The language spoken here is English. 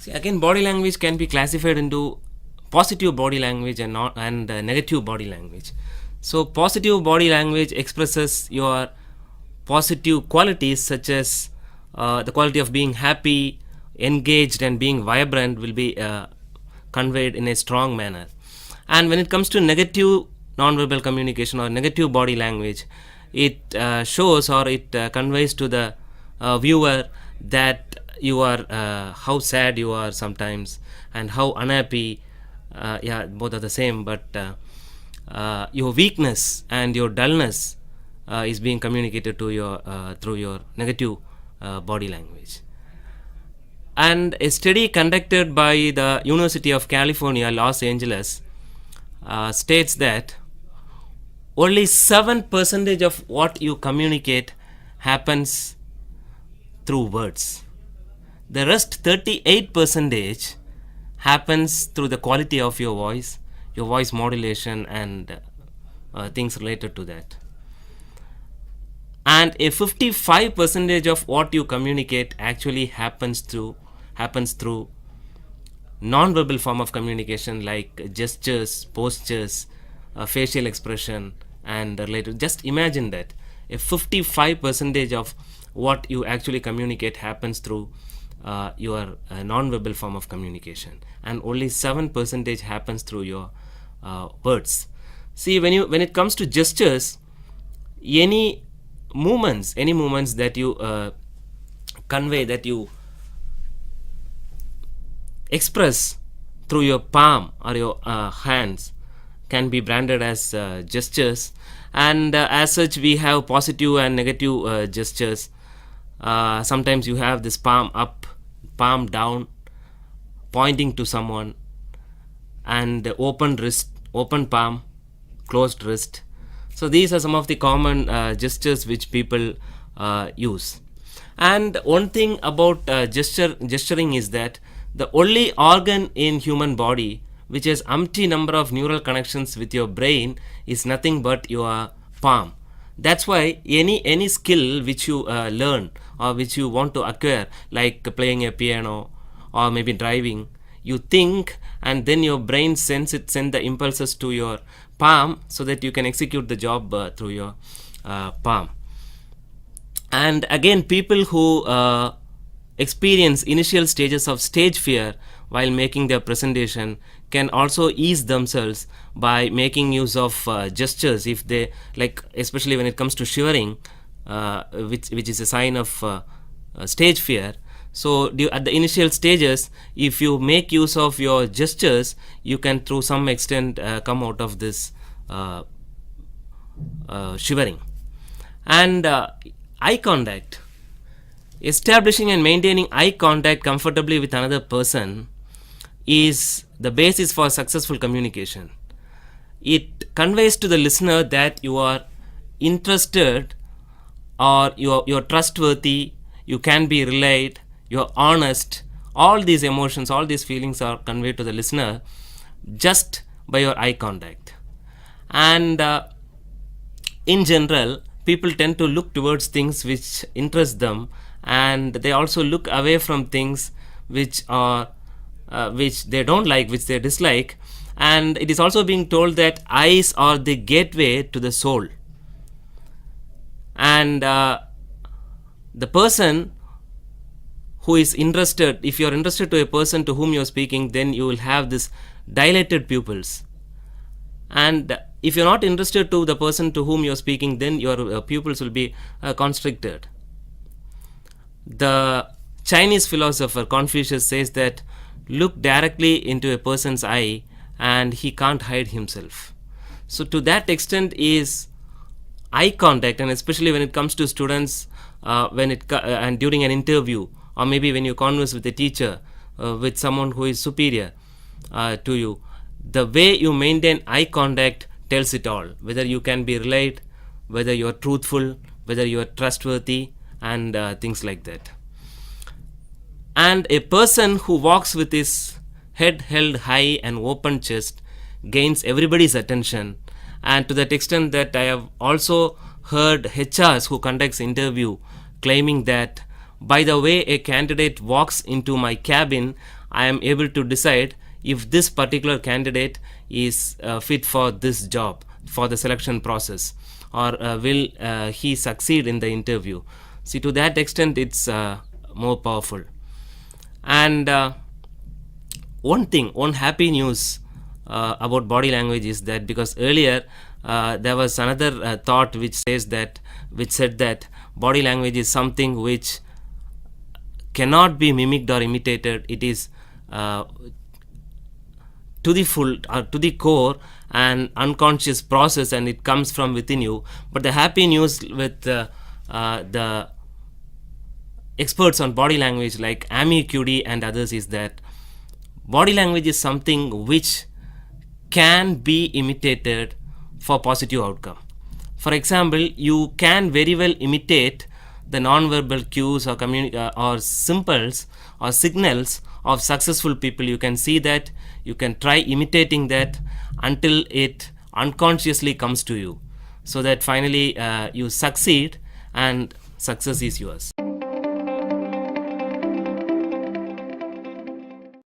See, again, body language can be classified into positive body language and negative body language. So, positive body language expresses your positive qualities, such as the quality of being happy, engaged, and being vibrant will be conveyed in a strong manner. And when it comes to negative nonverbal communication or negative body language, it shows or it conveys to the viewer that you are how sad you are sometimes and how unhappy. Yeah, both are the same, but your weakness and your dullness is being communicated to your through your negative body language. And a study conducted by the University of California, Los Angeles, states that only 7% of what you communicate happens through words. The rest 38% happens through the quality of your voice modulation, and things related to that. And a 55% of what you communicate actually happens through non-verbal form of communication, like gestures, postures, facial expression, and related. Just imagine that a 55% of what you actually communicate happens through your non-verbal form of communication, and only 7% happens through your words. See, when it comes to gestures, any movements that you convey, that you express through your palm or your hands, can be branded as gestures. And as such, we have positive and negative gestures. Sometimes you have this palm up, palm down, pointing to someone, and open wrist, open palm, closed wrist. So these are some of the common gestures which people use. And one thing about gesturing is that the only organ in human body which has umpty number of neural connections with your brain is nothing but your palm. That's why any skill which you learn or which you want to acquire, like playing a piano or maybe driving, you think, and then your brain send the impulses to your palm so that you can execute the job through your palm. And again, people who experience initial stages of stage fear while making their presentation can also ease themselves by making use of gestures, if they like, especially when it comes to shivering, which is a sign of stage fear. So at the initial stages, if you make use of your gestures, you can to some extent come out of this shivering. And eye contact. Establishing and maintaining eye contact comfortably with another person is the basis for successful communication. It conveys to the listener that you are interested, or you're trustworthy, you can be relied, you're honest. All these emotions, all these feelings are conveyed to the listener just by your eye contact. And in general, people tend to look towards things which interest them, and they also look away from things which are which they don't like, which they dislike. And it is also being told that eyes are the gateway to the soul. And the person who is interested, if you are interested to a person to whom you are speaking, then you will have this dilated pupils. And if you are not interested to the person to whom you are speaking, then your pupils will be constricted. The Chinese philosopher Confucius says that look directly into a person's eye and he can't hide himself. So to that extent is eye contact, and especially when it comes to students, and during an interview, or maybe when you converse with a teacher, with someone who is superior to you, the way you maintain eye contact tells it all, whether you can be relied, whether you are truthful, whether you are trustworthy, and things like that. And a person who walks with his head held high and open chest gains everybody's attention. And to that extent that I have also heard HRs who conducts interview claiming that by the way a candidate walks into my cabin, I am able to decide if this particular candidate is fit for this job, for the selection process, or will he succeed in the interview. See, to that extent, it's more powerful. And one happy news about body language is that, because earlier there was another thought which said that body language is something which cannot be mimicked or imitated. It is to the full or to the core an unconscious process, and it comes from within you. But the happy news with the experts on body language like Amy Cuddy and others is that body language is something which can be imitated for positive outcome. For example, you can very well imitate the non-verbal cues or symbols or signals of successful people. You can see that, you can try imitating that until it unconsciously comes to you, so that finally you succeed and success is yours.